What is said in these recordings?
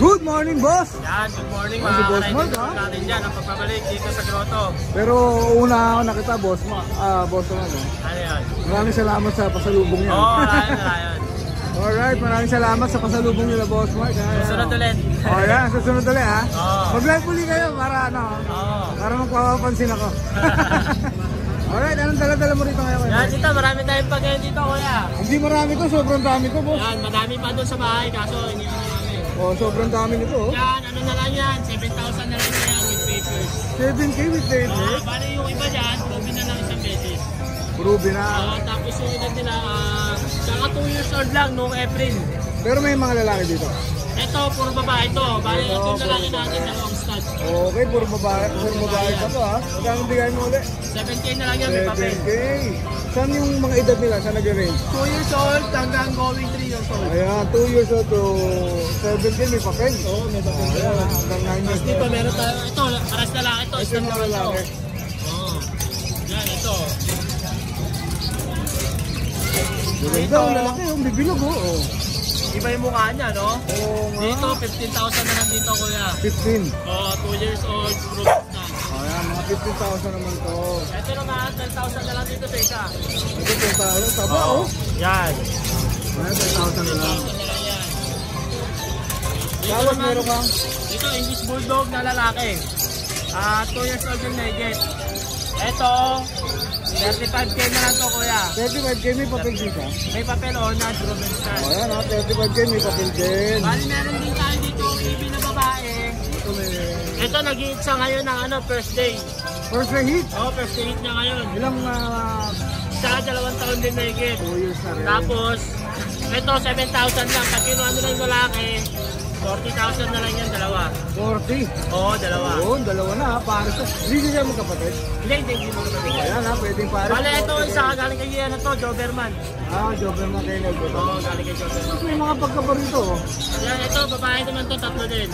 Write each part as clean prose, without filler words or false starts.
Good morning, boss! Yan, good morning Si Boss Mark, ha? natin dyan ang pagpabalik dito sa grotto. Pero una ako nakita, boss naman. Ano yan? Maraming salamat sa pasalubong yan. Oo, wala yan. Alright, maraming salamat sa pasalubong nila, Boss Mark. Susunod ulit. O yan, susunod ulit ha. Oo. Mag-live uli kayo para Oo. para magpapapansin ako. Alright, anong dala-dala mo rito ngayon? Yan, dito, marami tayong pagkain dito, kuya. Hindi marami to, sobrang dami to, boss. Yan, madami pa doon sa bahay, kaso hindi naman namin. Oh, sobrang dami nito, oh. Yan, ano na lang yan, 7,000 na lang yan with papers. 7K with papers? Bali yung iba dyan, proven na lang isang beses. Proven na. Tapos yung ilan nila, saka 2 years old lang noong April. Pero may mga lalaki dito. Ito, puro babae ito. Bali, ito yung lalaki natin na long stud. Okay, puro babae pa to, ha. Magkano bigay mo ulit? 7K na lang yan, may papel. 7K. Saan yung mga edad nila? Saan nag-range? 2 years old hanggang going 3 years old. Ayan, 2 years old to 17 may papel. Oo, may papel. Ayan, hanggang 9 years Dito, old. meron tayo. Ito, paras na lang. Ito, Ito yung mga lalaki. Oo. Yan, ito. Ganda, ang lalaki, yung bibilog, oh. Iba yung mukha niya, no? Oo nga. Dito, 15,000 na lang dito, kuya. 15. Oo, 2 years old, group na. Ayan, mga 15,000 naman to. Ito naman, 10,000 na lang dito sa isa. Ito 10,000, taba, oh. Yan. Ayan, 10,000 na lang. 10,000 na lang yan. Dito Tapos naman, meron kang? Dito, English Bulldog na lalaki. 2 years old yung naigit. Ito, 35K na lang to, kuya. 35K may papel dito. May papel o na Droven Star. Ayan, 35K may papel din. Bali, meron din tayo dito EB na babae. Ito may... Ito, nag-hit siya ngayon ng first day. First hit. First day hit niya ngayon. Ilang Saka 2 taon din naigit. 2 years na rin. Tapos, ito 7,000 lang. Pag kinuha nila yung lalaki, 40,000 na lang yan, dalawa. 40. Oo, dalawa. Oo, dalawa na ha, pares na. Hindi siya magkapatid. Hindi mo naman. Ayan ha, pwedeng pares. Bale, ito isa galing kay ano to, Doberman. Jober na kayo nagbuto. Oo, galing kay Doberman. May mga pagkabarito oh. Yan, ito, babae naman to, 3 din.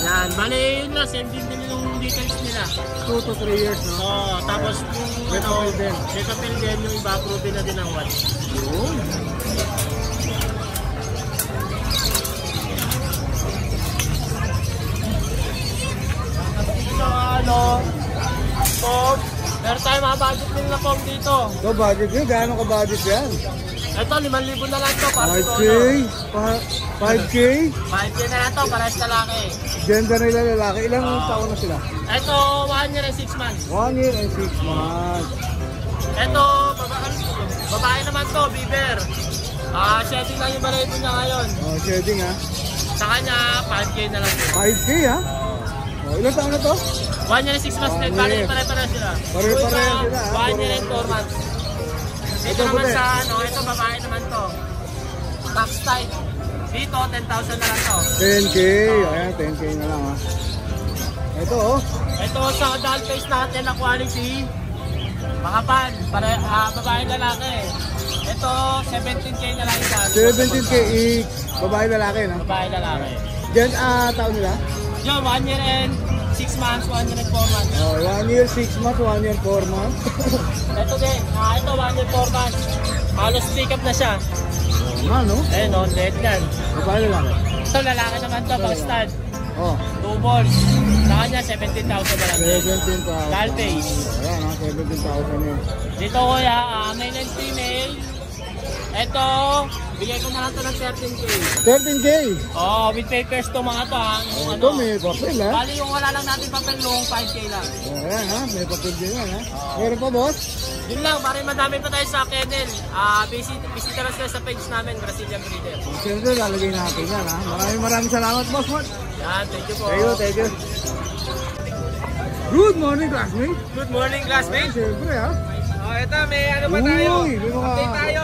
Yan, bale yun na, same din yung details nila. 2 to 3 years no? Oo, tapos May papel din. May papel din, yung iba, proven na din ang watch. Yun. Pog. Meron tayo mga budget din na pog dito. So budget yun, gaano ka budget yan? Ito, 5,000 na lang to. 5K? 5K? 5K na lang to, parehas lalaki. Gender nila lalaki, ilang taon na sila? Ito, 1 year and 6 months. 1 year and 6 months. Ito, babae naman to, Beaver. Shedding lang yung balahibo niya ngayon. Shedding ha? Sa kanya, 5K na lang to. 5K ha? Ilang taon na to? 1 year and 6 months, bali pare-pare sila. Pare-pareho sila, 1 year and 4 months. Ito naman sa ito babae naman to. Tax type. Dito, 10,000 na lang to. 10K, ayan, 10K na lang ha. Ito oh. Ito sa doll face natin na quality. Makapal, babae lalaki. Ito, 17K na lang yung value. 17K each. Babae lalaki no? Babae lalaki. Diyan taon nila? Yo, 1 year and 6 months, 1 year and 4 months. 1 year, 6 months, 1 year, 4 months. Ito din, ito 1 year, 4 months. Halos pick up na siya. No? Ayun o, dead yan. Babae lalaki? Ito lalaki naman to, pang stud. Oh. 2 balls. Sa kanya, 17,000 na lang. 17,000. Doll face. Ayan ha, 17,000 yun. Dito kuya, male and female. Ito, bigay ko na lang ito ng 13K. 13K? With papers to mga to ha. Ito may papel ha? Bali yung wala lang natin papel noong 5K lang. Ayan ha, may papel din yan ha. Meron pa boss? Yun lang, pare madami pa tayo sa kennel. Visit us sa page namin, Brazilian Breeder. Siyempre, lalagay natin yan ha. Maraming salamat boss Mark. Yan, thank you po. Thank you. Good morning classmate. Good morning classmate. Siyempre ha. Ito, may ano pa tayo? Uy, may mga... Update tayo.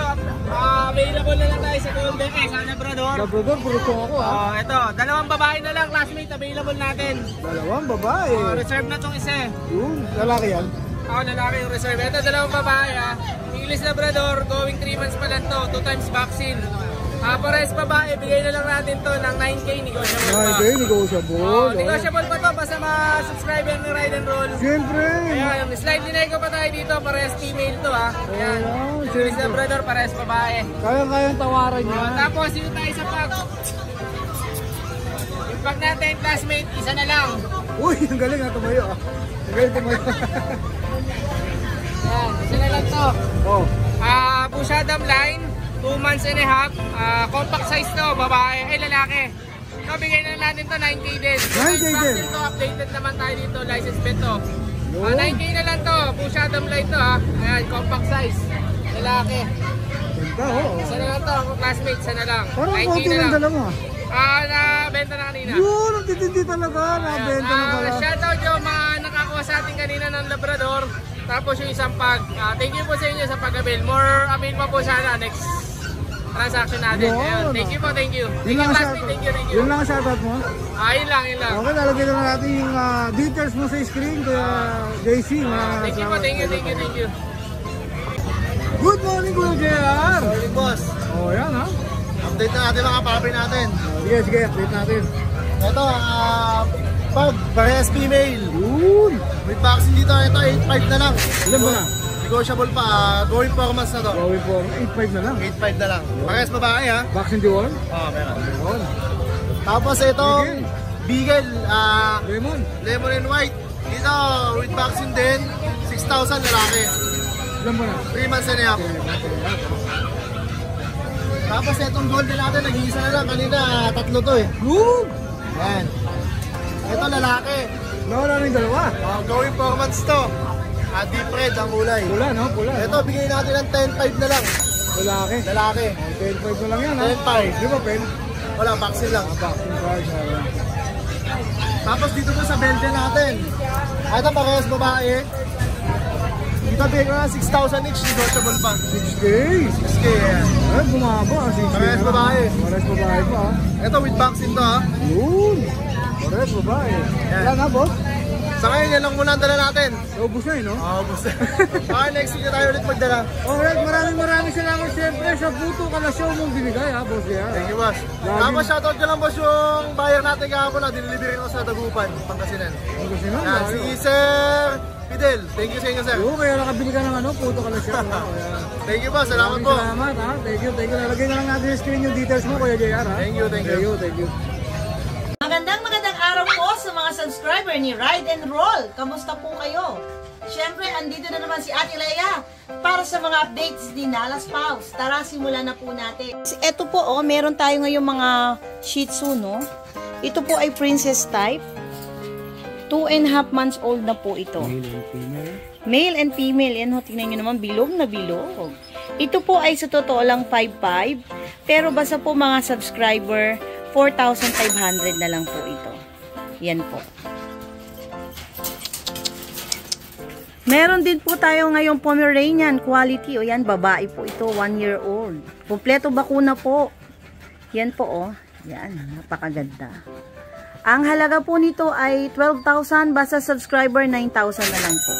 Available na lang tayo sa Golden X, Labrador. Labrador, purusong ako ha. Ito, 2 babae na lang classmate, available natin. 2 babae. Reserve na tong isa. Yung lalaki yan? Lalaki yung reserve. Ito, 2 babae ha. English Labrador, going 3 months pa lang to, 2 times vaccine. Pares babae, bigay na lang natin to ng 9K, negotiable pa. 9K, negotiable. Negotiable pa to, basta ma-subscriber ng Ride and Roll. Siyempre. Ayan, slide linego pa tayo dito, parehas female to ha. Ayan, English Labrador, parehas babae. Kaya-kayang tawaran niya. Tapos, dito tayo sa pack. Pag natin classmate, isa na lang. Uy, ang galing ha, tumayo ah. Ang galing tumayo. Yan, isa na lang to. Oh. Pushadam line, 2 months and a half. Compact size to, babae, lalaki. So, bigay na natin to 9K din. 9K din. Vaccine to, updated naman tayo dito, license plate to. Yun. 9K na lang to, Pushadam line to ha. Ayan, compact size, lalaki. Ganda oh. Isa na lang to, ako classmate, isa na lang. Parang 9K konti na ng lang. dala mo ah. Nabenta na kanina. Yun, ang titindi talaga. Nabenta na pala. Shoutout yung mga nakakuha sa atin kanina ng Labrador. Tapos yung isang pag. Thank you po sa inyo sa pag-avail. More avail pa po sana next transaction natin. Yun. Ayan. Thank you po, thank you. Yun lang ang Thank you. Yun lang ang shoutout mo. Yun lang. Okay, lalagyan na natin yung details mo sa screen. Kaya JC, Thank you po, thank you. Good morning, Kuya JR. Morning, boss. Oh, yan ha. Update na natin mga papi natin. Sige, update natin. Ito, pag parehas female. Yun. With vaccine dito, ito 8.5 na lang. Ilan ba na? Negotiable pa, going 4 months na to. Gawin po, 8.5 na lang. 8.5 na lang. Parehas babae ha. Vaccine Dior. Meron. Yun. Tapos itong Beagle, Lemon. lemon and white. Dito, with vaccine din, 6,000 lalaki. Ilan ba na? 3 months and a half. Tapos itong golden natin, nag-iisa na lang. Kanina, 3 to eh. Yun. Yan. Ito lalaki. Nawala na yung dalawa. Going 4 months to. Deep red ang kulay. Pula, no? Pula. Ito, bigay natin ng 10.5 na lang. Lalaki. Lalaki. 10.5 na lang yan ha. 10.5. Di ba, Pen? Wala, vaccine lang. Vaccine price. Tapos dito po sa Belgian natin. Ito, parehas babae. Dito, bigay ko na 6,000 each. Negotiable pa. 6K. 6K yan. Ay, bumaba. 6K. Parehas na lang. babae. Parehas babae pa ha. Ito, with vaccine to ha. Yun. Parehas babae. Yan. Wala na, boss? Sa ngayon, yan lang muna ang dala natin. Ubus na no? Basta. Baka next week na tayo ulit magdala. Alright, maraming salamat siyempre sa puto ka na show mong binigay ha, boss ya. Thank you, boss. Tapos shoutout ko lang, boss, yung buyer natin kahapon na dinilivery ko sa Dagupan, Pangasinan. Kasi nga, Yan, si Sir Fidel. Thank you sa inyo, sir. Oo, kaya nakabili ka ng puto ka na show. Thank you, boss. Salamat po. Salamat ha. Thank you. Lalagay na lang natin sa screen yung details mo, Kuya JR ha. Thank you. Thank you. Magandang araw po sa mga subscriber ni Ride and Roll. Kamusta po kayo? Siyempre, andito na naman si Ate Leia para sa mga updates ni Nalas Paus. Tara, simulan na po natin. Ito po, meron tayo ngayong mga Shih Tzu, no? Ito po ay princess type. 2.5 months old na po ito. Male and female. Male and female. Yan ho, tingnan nyo naman, bilog na bilog. Ito po ay sa totoo lang 5.5. Pero basta po mga subscriber, 4,500 na lang po ito. Yan po. Meron din po tayo ngayong Pomeranian quality. O yan, babae po ito, 1 year old. Kompleto bakuna po. Yan po, Yan, napakaganda. Ang halaga po nito ay 12,000. Basta subscriber, 9,000 na lang po.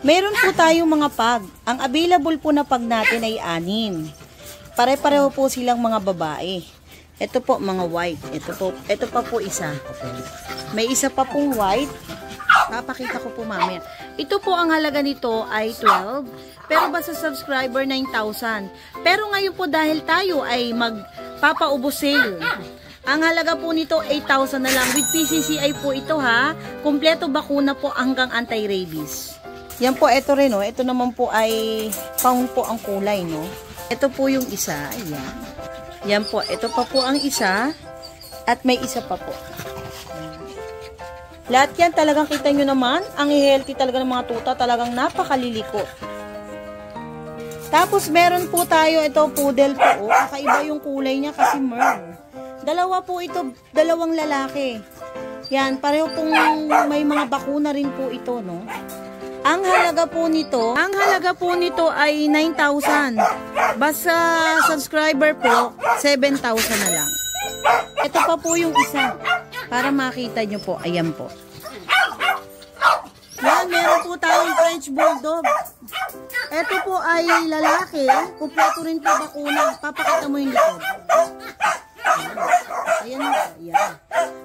Meron po tayong mga pag. Ang available po na pag natin ay 6. Pare-pareho po silang mga babae. Ito po, mga white. Ito pa po isa. May isa pa pong white. Papakita ko po mamaya. Ito po ang halaga nito ay 12. Pero basta subscriber 9,000. Pero ngayon po dahil tayo ay magpapaubos sale. Ang halaga po nito 8,000 na lang. With PCCI po ito ha. Kompleto bakuna po hanggang anti-rabies. Yan po, ito rin Ito naman po ay pound po ang kulay Ito po yung isa. Ayan. Yan po. Ito pa po ang isa. At may isa pa po. Lahat yan talagang kita nyo naman. Ang healthy talaga ng mga tuta. Talagang napakalilikot. Tapos meron po tayo. Ito poodle po. Kakaiba yung kulay niya kasi merl. Dalawa po ito. Dalawang lalaki. Yan. Pareho pong may mga bakuna rin po ito Ang halaga po nito ay 9,000. Basta subscriber po, 7,000 na lang. Ito pa po yung isa. Para makita nyo po. Ayan po. Yan, meron po tayong French Bulldog. Ito po ay lalaki. Kumpleto rin po bakuna. Papakita mo yung likod. Ayan po. Ayan.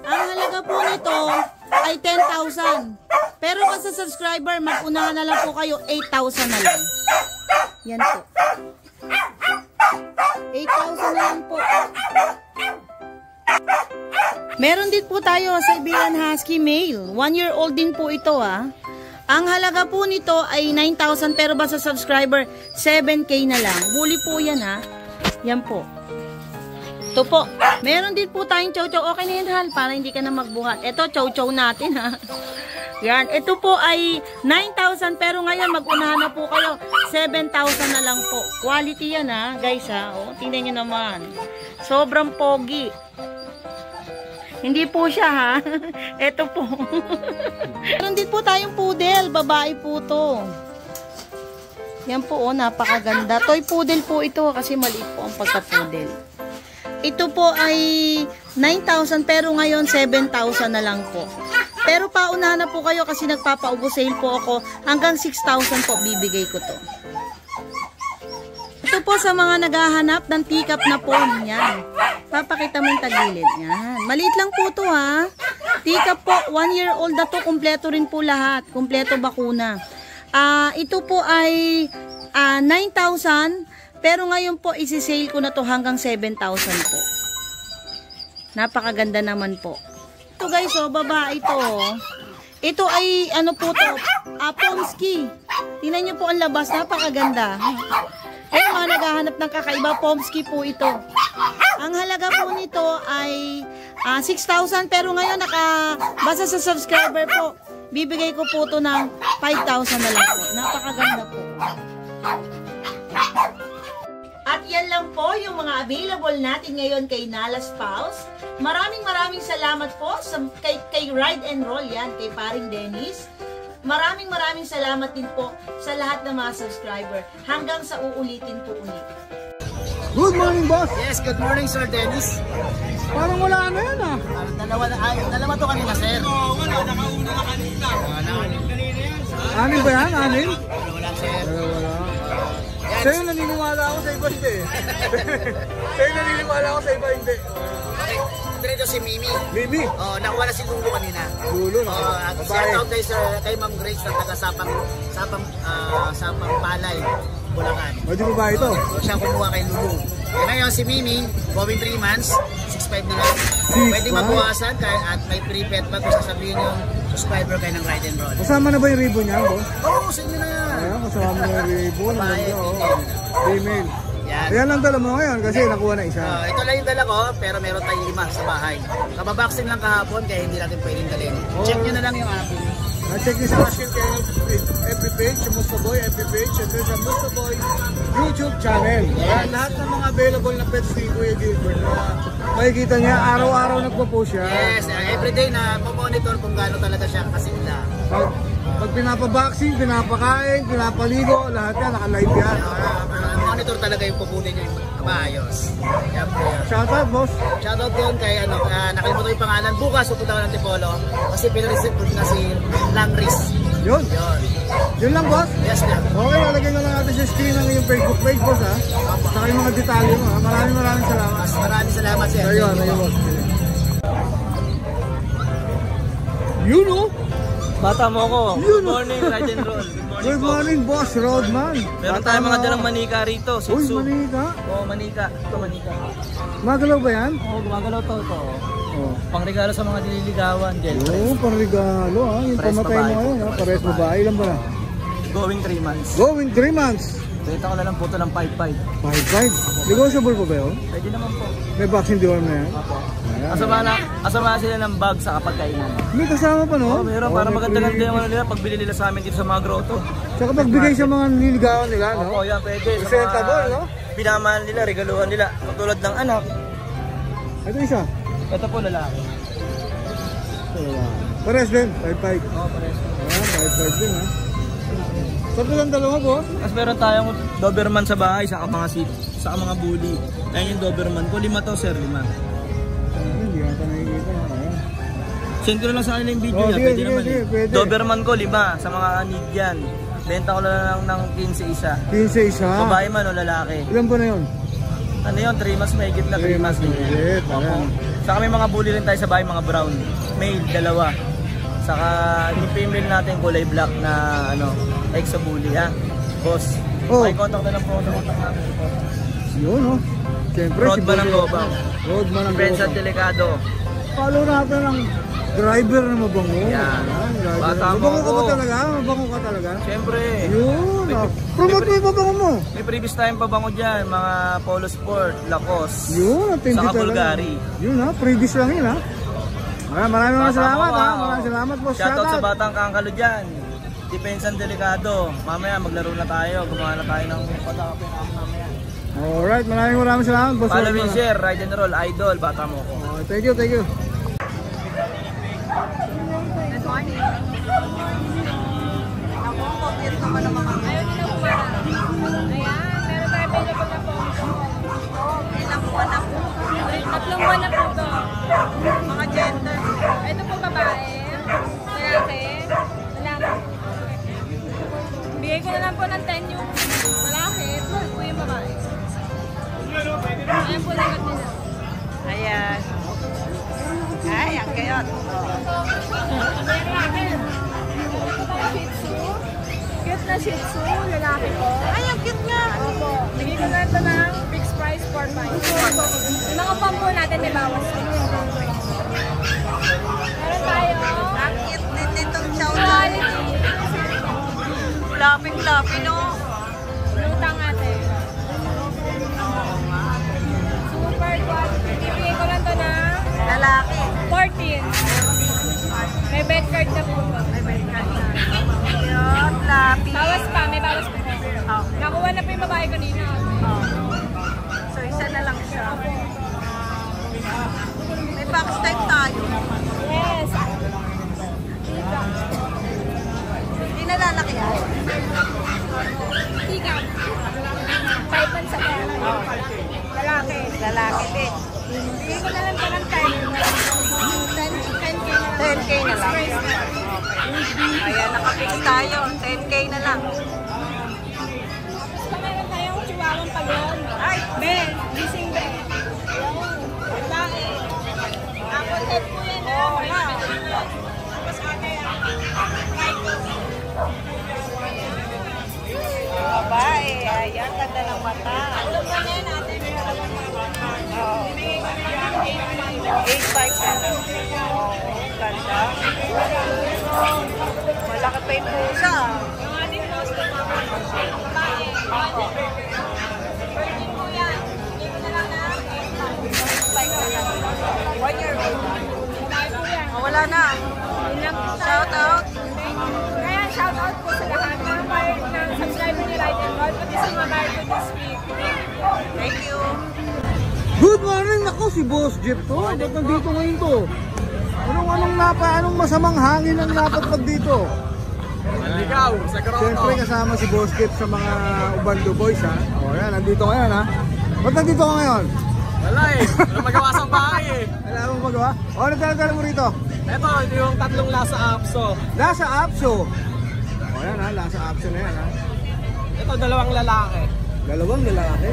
Ang halaga po nito ay 10,000. Pero basta subscriber, mag-unahan na lang po kayo, 8,000 na lang. Yan po. 8,000 na lang po. Meron din po tayo Siberian Husky male. 1-year-old din po ito Ang halaga po nito ay 9,000 pero ba sa subscriber 7K na lang. Huli po yan Yan po. Ito po. Meron din po tayong chow chow. Okay na yan Hal para hindi ka na magbuhat. Ito chow chow natin Yan. Ito po ay 9,000 pero ngayon mag-unahan na po kayo. 7,000 na lang po. Quality yan guys Oh, tingnan nyo naman. Sobrang pogi. Hindi po siya Ito po. Meron din po tayong poodle. Babae po to. Yan po napakaganda. Toy poodle po ito kasi maliit po ang pagka-poodle. Ito po ay 9,000 pero ngayon 7,000 na lang po. Pero paunahan na po kayo kasi nagpapa-ubos sale po ako. Hanggang 6,000 po bibigay ko to. Ito po sa mga naghahanap ng teacup na phone yan. Papakita mo yung tagilid. Yan. Maliit lang po to Teacup po, 1-year-old na to. Kumpleto rin po lahat. Kumpleto bakuna. Ito po ay 9,000. Pero ngayon po isi-sale ko na to hanggang 7,000 po. Napakaganda naman po. Ito guys babae ito Ito ay ano po to? Pomsky. Tingnan niyo po ang labas, napakaganda. Mga naghahanap ng kakaiba, Pomsky po ito. Ang halaga po nito ay 6,000 pero ngayon basta sa subscriber po, bibigay ko po ito ng 5,000 na lang po. Napakaganda po. At yan lang po yung mga available natin ngayon kay Nala's Pals. Maraming salamat po kay Ride and Roll yan, kay paring Dennis. Maraming salamat din po sa lahat ng mga subscriber. Hanggang sa uulitin po ulit. Good morning, boss. Yes, good morning, Sir Dennis. Parang wala yan Dalawa to kanina, sir. Wala, nakauna na kanina. Anin ba yan? Anin? Wala, sir. Wala. Sa'yo naniniwala ako sa iba hindi. Sa'yo naniniwala ako sa iba hindi. Okay, dito si Mimi. Mimi? Nakuha na si Lulu kanina. Lulu na. Shout out kay Ma'am Grace na taga Sapang Palay, Bulacan. Di ba ito? Siya kumuha kay Lulu. Ngayon si Mimi, going 3 months, 6'5 na lang. Pwede mabuwasan at may pre-pet pa kung sasabihin yung subscriber kayo ng Ride and Roll. Kasama na ba yung ribbon niya, boss? Oo, sa inyo na yan. Ayan, kasama na yung ribbon. Female. Yan. Ayan ang dala mo ngayon kasi nakuha na isa. Ito lang yung dala ko, pero meron tayong 5 sa bahay. Kababaksin lang kahapon, kaya hindi natin pwedeng dalhin. Check nyo na lang yung aking. Check nyo sa Askin kayo FB page, sa Mustaboy FB page, and then sa Mustaboy YouTube channel. Ayan, lahat ng mga available na pets ni Kuya Gilbert na makikita niya, araw-araw nagpo-post siya. Yes, everyday na monitor kung gaano talaga siya kasigla. Pag pinapabaksin, pinapakain, pinapaligo, lahat yan, naka-live yan. Monitor talaga yung pupunin niya yung maayos. Yan po yan. Shoutout, boss. Shoutout doon kay nakalimutan yung pangalan. Bukas pupunta ko ng Tipolo kasi pinareceive ko na si Langris. Yun. Yun lang, boss. Yes, sir. Okay, lalagyan na lang natin sa screen ng iyong Facebook page, boss, ha? Saka yung mga detalye mo, ha? Maraming salamat. Maraming salamat, sir. Ayun, boss. Yun, oh. Bata mo ako. Good morning, Ride and Roll. Good morning, boss, Roadman. Meron tayong mga dalang manika rito. Uy, manika. Oo, manika. Ito, manika. Magalaw ba yan? Oo, gumagalaw to. Oh. Pangregalo sa mga dililigawan. Oo, panregalo, ha? Yung Pares pamatay mo babae. ngayon, ha? Pares babae. Ilan ba na? Going 3 months. Going 3 months. Benta ko na lang po ito ng 5-5. 5-5. Negotiable pa ba yun? Pwede naman po. May vaccine deworm na yan? Apo. Ayan. Asama sila ng bag sa kapagkainan. May kasama pa, no? Oo, meron. Para may maganda-ganda free. yung ano nila pagbili nila sa amin dito sa mga grotto. Tsaka pagbigay sa mga nililigawan nila, no? Oo, yan pwede. Sa Presentable, no? Pinamahal nila, regaluhan nila. Katulad ng anak. Ito isa. Ito po lalaki. Pares din, 5-5. Oo, pares. Ayan, 5-5 din, ha? Saan ko lang dalawa, boss? Tapos meron tayong Doberman sa bahay, saka mga bully. Ayan yung Doberman ko. 5 to, sir, 5. Hindi ka nakikita. Ayan. Send ko na lang sa kanila yung video Oh, niya. sige, Pwede sige, naman sige, eh. pwede. Doberman ko, 5. Sa mga need yan. Benta ko na lang ng 15 isa. 15 isa. Babae man o lalaki. Ilan ba na yun? Ano yun? 3 months mahigit na. 3 months mahigit, Opo. ayan. Saka may mga bully rin tayo sa bahay, mga brown. Male, 2. Saka yung female natin kulay black na exo bully ha. Boss. Oh. May contact na lang po sa contact natin. Yun, no? Siyempre, Roadman ng Gobang. Roadman ng Friends at Gobang. Delicado. follow natin ang driver na mabango. Yan. Driver. Bata Mabango ka mo ba ako. talaga? Mabango ka talaga? Siyempre. Yun. Promote mo yung mabango mo. May previous tayong pabango dyan, mga Polo Sport, Lacoste, Yun, ang tindi saka talaga. Bulgari. Yun ha, previous lang yun ha. Maraming salamat ha. Maraming salamat po. Shoutout sa batang kangkalo dyan. Depensan delikado. Mamaya maglaro na tayo. Gumawa na tayo ng patapin mamaya. Alright, maraming salamat boss. Follow and share, ride and roll, idol, bata mo ko. Thank you, thank you. Good morning. Ako, cute naman ang mga. Ayaw nila kumara. Ayan, meron tayo available na po. Ilang buwan na po. 3 buwan na po to. Mga gender. Ito po babae, lalaki, lalaki. Bigay ko na lang po ng 10 yung lalaki, 12 po yung babae. Ayan po lagat nila. Ayan. Ay, ang kayot. Shih Tzu. Cute na Shih Tzu, lalaki po. Ay, ang cute nga. Opo. Bigay ko na ito ng fixed price 4.5. Yung mga pampo natin may bawas. Meron tayo. Ang cute din nitong chow. Quality. Fluffy, no? Lutang natin. Super quality. Bibigay ko lang ito na Lalaki. 14. May bed card na po. May bed card na. Cute, fluffy. Bawas pa, may bawas pa. Oh. Nakuha na po yung babae kanina. Oh. So, isa na lang siya. May box type tayo. Yes. Hindi na lalaki yan. Tika. 5 months ako. Lalaki. Lalaki din. Bigay ko na lang pa ng 10K na lang. 10K na lang. Price na. Ayan, nakapix tayo. 10K na lang. Tapos meron tayong chihuahua pagod. Ay, Ben, gising Ben. Babae. Apple head po yan. Oo nga. Tapos ate yan. babae. Ayan, ganda ng mata. Ano pa na yan natin? Oh. 8.5 na lang. Oh, ganda. Malaki pa yung pusa. Yung ating post na babae. Virgin po yan. Hindi ko na lang na 8.5 na lang. 1 year old. babae po yan. Oh, wala na. Yun lang po. Shout out. Kaya shout out po sa lahat ng subscriber ni Ride and Roll, pati sa mga buyer ko this week. Thank you. Good morning! Ako si Boss Jeff to. Ba't nandito ngayon to? Anong masamang hangin ang napagpag dito? Ligaw, sa Siyempre kasama si Boss Jeff sa mga Ubando Boys ha. O yan, nandito ngayon ha. Ba't nandito ka ngayon? Wala eh. Wala magawa sa bahay eh. Wala mong magawa? O, nagdala mo rito? Ito yung tatlong lasa apso. Lasa Apso. O yan ha, Lasa Apso na yan ha. Ito dalawang lalaki. Dalawang lalaki.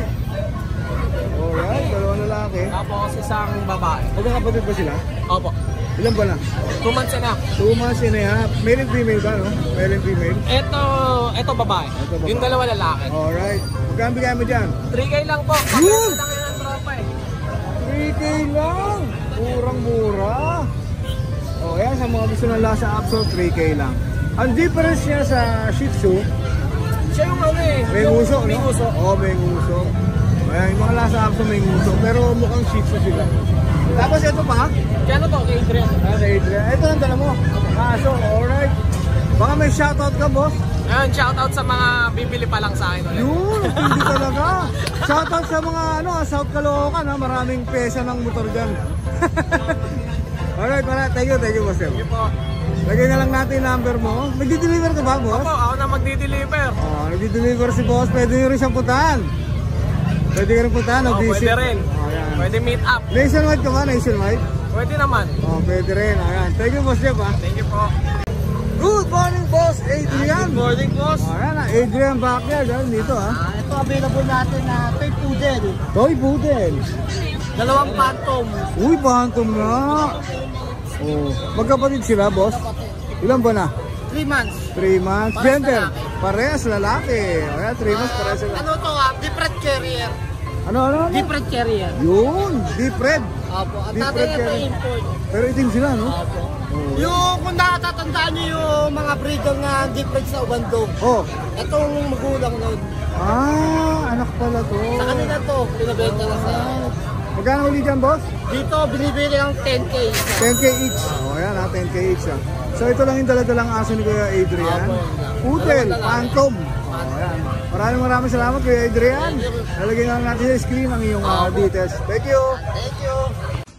Alright, dalawang lalaki. Tapos isang babae. Magkakapatid ba sila? Opo. Ilan ba na? 2 months na. 2 months and a half. Male and female ba no? Male and female. Ito babae. Ito babae. Yung dalawa lalaki. Alright. Magkano bigay mo dyan? 3K lang po. Yun! Pagkano lang yan ang tropa eh. 3K lang! Murang-mura! O yan, sa mga gusto ng Lasa Apso, 3K lang. Ang difference niya sa Shih Tzu, Siya yung ano eh. may yung nguso, may no? nguso. Oo, may nguso. Ayan, yung mga Lasa Apso may nguso, pero mukhang Shih Tzu sila. Tapos ito pa, Kaya ano to? Kay Adrian. ito ang dala mo. Aso, alright. Baka may shoutout ka, boss. Ayun, shoutout sa mga bibili pa lang sa akin ulit. Yun, hindi talaga. Shoutout sa mga South Caloocan ha, maraming pesa ng motor dyan. Alright, thank you boss. Sige po. Lagay na lang natin yung number mo. Nagdi-deliver ka ba, boss? Opo, ako na magdi-deliver. Nagdi-deliver si boss. Pwede nyo rin siyang puntahan. Pwede ka rin puntahan. Pwede rin. Ayan. Pwede meet up. Nationwide ka ba? Nationwide? Pwede naman. Pwede rin. Ayan. Thank you, boss Jeff ha. Thank you po. Good morning, boss Adrian. Good morning, boss. Ayan, Adrian Backyard. Dito ha. Ito available natin na toy poodle. Toy Poodle. Dalawang phantom. Uy, phantom na. Oh, magkapatid sila, boss? Ilan ba na? 3 months. 3 months. Parehas Gender? lalaki. Parehas lalaki. Ayan, 3 months parehas lalaki. Ano to different carrier. Ano? Deep red carrier. Yun, deep red. Opo. Ang Deep tatay red na ito carrier. import. Pero itim sila, no? Opo. Yung kung natatandaan niyo yung mga breeder na deep red sa Ubandong. Oh. Itong magulang nun. Anak pala to. Sa kanila to, pinabenta na sa... Magkano ulit dyan, boss? Dito, binibili ang 10K. 10K each. Ayan 10K each. So ito lang yung daladalang aso ni Kuya Adrian. Poodle, Phantom. Ayan. Maraming salamat Kuya Adrian. Nalagyan lang natin sa screen ang iyong details. Thank you.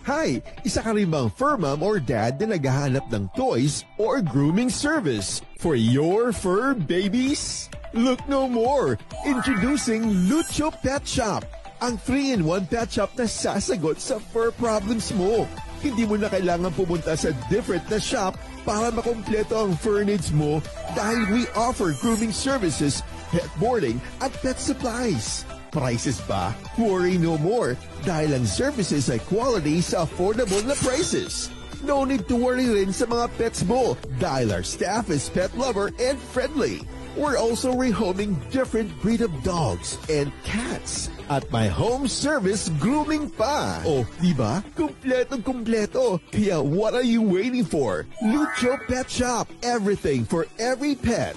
Hi! Isa ka rin bang fur mom or dad na naghahanap ng toys or grooming service for your fur babies? Look no more! Introducing Lucho Pet Shop, ang 3-in-1 pet shop na sasagot sa fur problems mo. Hindi mo na kailangan pumunta sa different na shop para makompleto ang fur needs mo dahil we offer grooming services, pet boarding at pet supplies. Prices ba? Worry no more dahil ang services ay quality sa affordable na prices. No need to worry rin sa mga pets mo dahil our staff is pet lover and friendly. We're also rehoming different breed of dogs and cats at my home service grooming pa. Oh, diba? Kumpletong-kumpleto. Kaya what are you waiting for? Lucho Pet Shop. Everything for every pet.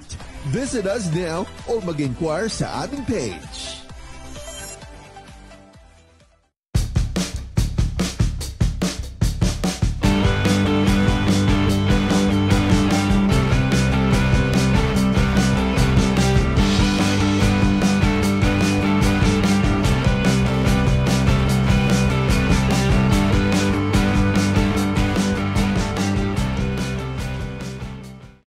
Visit us now or mag-inquire sa aming page.